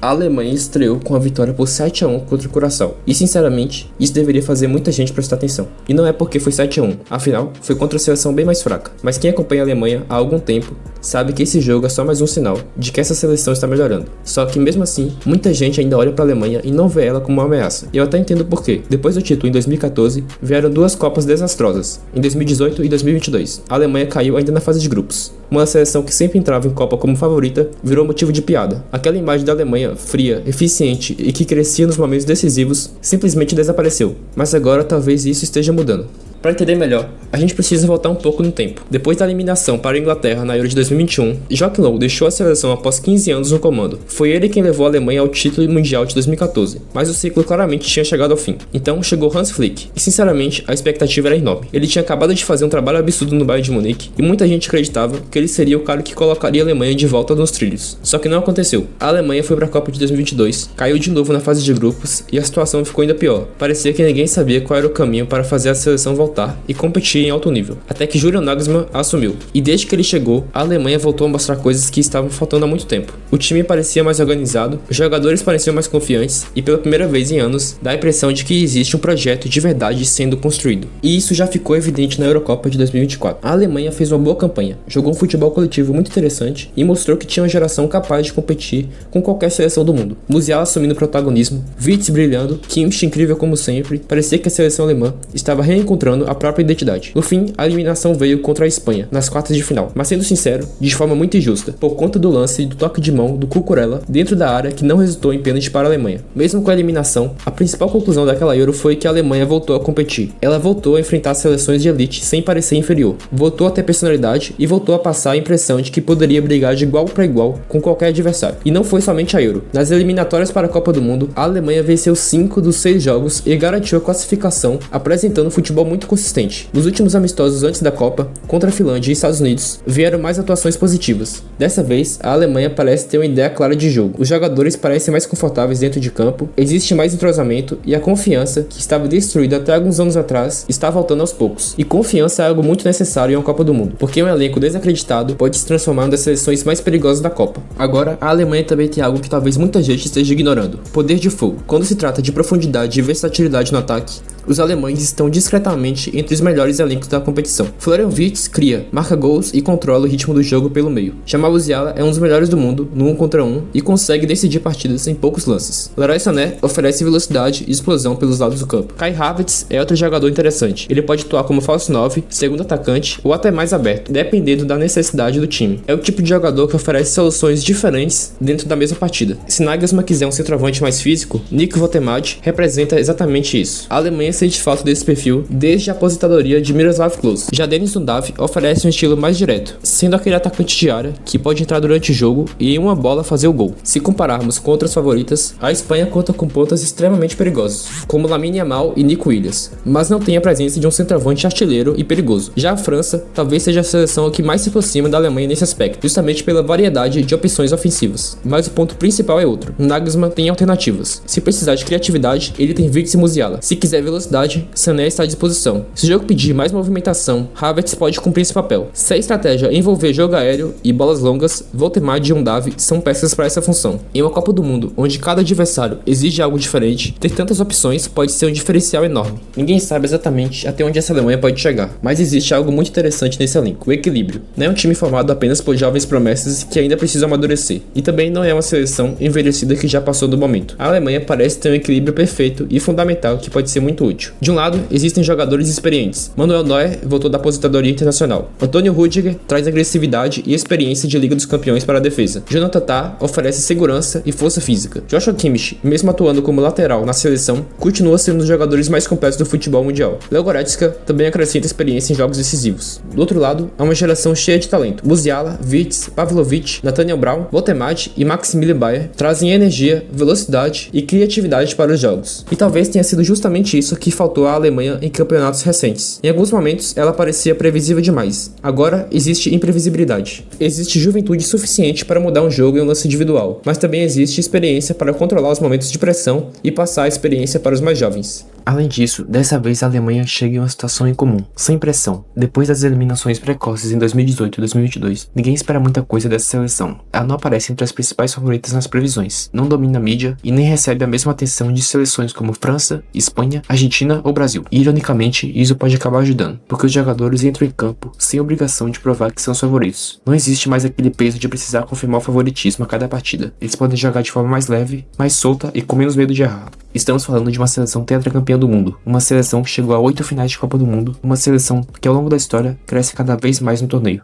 A Alemanha estreou com a vitória por 7-1 contra o Curaçao. E sinceramente, isso deveria fazer muita gente prestar atenção. E não é porque foi 7-1, afinal, foi contra a seleção bem mais fraca. Mas quem acompanha a Alemanha há algum tempo sabe que esse jogo é só mais um sinal de que essa seleção está melhorando. Só que mesmo assim, muita gente ainda olha para a Alemanha e não vê ela como uma ameaça. E eu até entendo por quê. Depois do título em 2014, vieram duas Copas desastrosas, em 2018 e 2022. A Alemanha caiu ainda na fase de grupos. Uma seleção que sempre entrava em Copa como favorita virou motivo de piada. Aquela imagem da Alemanha fria, eficiente e que crescia nos momentos decisivos simplesmente desapareceu. Mas agora talvez isso esteja mudando. Para entender melhor, a gente precisa voltar um pouco no tempo. Depois da eliminação para a Inglaterra na Euro de 2021, Joachim Löw deixou a seleção após 15 anos no comando. Foi ele quem levou a Alemanha ao título mundial de 2014, mas o ciclo claramente tinha chegado ao fim. Então chegou Hans Flick, e sinceramente a expectativa era enorme. Ele tinha acabado de fazer um trabalho absurdo no Bayern de Munique, e muita gente acreditava que ele seria o cara que colocaria a Alemanha de volta nos trilhos. Só que não aconteceu. A Alemanha foi para a Copa de 2022, caiu de novo na fase de grupos, e a situação ficou ainda pior. Parecia que ninguém sabia qual era o caminho para fazer a seleção voltar e competir em alto nível, até que Julian Nagelsmann assumiu. E desde que ele chegou, a Alemanha voltou a mostrar coisas que estavam faltando há muito tempo. O time parecia mais organizado, os jogadores pareciam mais confiantes e pela primeira vez em anos, dá a impressão de que existe um projeto de verdade sendo construído. E isso já ficou evidente na Eurocopa de 2024. A Alemanha fez uma boa campanha, jogou um futebol coletivo muito interessante e mostrou que tinha uma geração capaz de competir com qualquer seleção do mundo. Musiala assumindo o protagonismo, Wirtz brilhando, Kimmich incrível como sempre, parecia que a seleção alemã estava reencontrando a própria identidade. No fim, a eliminação veio contra a Espanha, nas quartas de final, mas sendo sincero, de forma muito injusta, por conta do lance e do toque de mão do Cucurella dentro da área que não resultou em pênalti para a Alemanha. Mesmo com a eliminação, a principal conclusão daquela Euro foi que a Alemanha voltou a competir. Ela voltou a enfrentar seleções de elite sem parecer inferior, voltou a ter personalidade e voltou a passar a impressão de que poderia brigar de igual para igual com qualquer adversário. E não foi somente a Euro. Nas eliminatórias para a Copa do Mundo, a Alemanha venceu 5 dos 6 jogos e garantiu a classificação, apresentando um futebol muito consistente. Nos últimos amistosos antes da Copa, contra a Finlândia e Estados Unidos, vieram mais atuações positivas. Dessa vez, a Alemanha parece ter uma ideia clara de jogo. Os jogadores parecem mais confortáveis dentro de campo, existe mais entrosamento e a confiança, que estava destruída até alguns anos atrás, está voltando aos poucos. E confiança é algo muito necessário em uma Copa do Mundo, porque um elenco desacreditado pode se transformar em uma das seleções mais perigosas da Copa. Agora, a Alemanha também tem algo que talvez muita gente esteja ignorando: poder de fogo. Quando se trata de profundidade e versatilidade no ataque, os alemães estão discretamente entre os melhores elencos da competição. Florian Wirtz cria, marca gols e controla o ritmo do jogo pelo meio. Jamal Musiala é um dos melhores do mundo no 1 contra 1 e consegue decidir partidas em poucos lances. Leroy Sané oferece velocidade e explosão pelos lados do campo. Kai Havertz é outro jogador interessante. Ele pode atuar como falso 9, segundo atacante ou até mais aberto, dependendo da necessidade do time. É o tipo de jogador que oferece soluções diferentes dentro da mesma partida. Se Nagelsmann quiser um centroavante mais físico, Nico Votemad representa exatamente isso. A Alemanha sente falta desse perfil desde a aposentadoria de Miroslav Klose. Já Denis Undav oferece um estilo mais direto, sendo aquele atacante de área que pode entrar durante o jogo e em uma bola fazer o gol. Se compararmos com outras favoritas, a Espanha conta com pontas extremamente perigosos, como Lamine Yamal e Nico Williams, mas não tem a presença de um centroavante artilheiro e perigoso. Já a França talvez seja a seleção que mais se aproxima da Alemanha nesse aspecto, justamente pela variedade de opções ofensivas. Mas o ponto principal é outro: Nagelsmann tem alternativas. Se precisar de criatividade, ele tem Wirtz e Musiala. Se quiser velocidade, Sané está à disposição. Se o jogo pedir mais movimentação, Havertz pode cumprir esse papel. Se a estratégia envolver jogo aéreo e bolas longas, Votemad e Undav são peças para essa função. Em uma Copa do Mundo, onde cada adversário exige algo diferente, ter tantas opções pode ser um diferencial enorme. Ninguém sabe exatamente até onde essa Alemanha pode chegar, mas existe algo muito interessante nesse elenco: o equilíbrio. Não é um time formado apenas por jovens promessas que ainda precisam amadurecer, e também não é uma seleção envelhecida que já passou do momento. A Alemanha parece ter um equilíbrio perfeito e fundamental que pode ser muito útil. De um lado, existem jogadores experientes. Manuel Neuer voltou da aposentadoria internacional. Antônio Rüdiger traz agressividade e experiência de Liga dos Campeões para a defesa. Jonathan Tah oferece segurança e força física. Joshua Kimmich, mesmo atuando como lateral na seleção, continua sendo um dos jogadores mais completos do futebol mundial. Léo Goretzka também acrescenta experiência em jogos decisivos. Do outro lado, há uma geração cheia de talento. Musiala, Wirtz, Pavlovic, Nathaniel Brown, Votemad e Maximilian Bayer trazem energia, velocidade e criatividade para os jogos. E talvez tenha sido justamente isso que faltou à Alemanha em campeonatos recentes. Em alguns momentos, ela parecia previsível demais. Agora, existe imprevisibilidade. Existe juventude suficiente para mudar um jogo em um lance individual, mas também existe experiência para controlar os momentos de pressão e passar a experiência para os mais jovens. Além disso, dessa vez a Alemanha chega em uma situação incomum, sem pressão. Depois das eliminações precoces em 2018 e 2022, ninguém espera muita coisa dessa seleção. Ela não aparece entre as principais favoritas nas previsões, não domina a mídia e nem recebe a mesma atenção de seleções como França, Espanha, Argentina ou Brasil. E, ironicamente, isso pode acabar ajudando, porque os jogadores entram em campo sem obrigação de provar que são os favoritos. Não existe mais aquele peso de precisar confirmar o favoritismo a cada partida. Eles podem jogar de forma mais leve, mais solta e com menos medo de errar. Estamos falando de uma seleção tetracampeã do mundo, uma seleção que chegou a 8 finais de Copa do Mundo, uma seleção que ao longo da história cresce cada vez mais no torneio.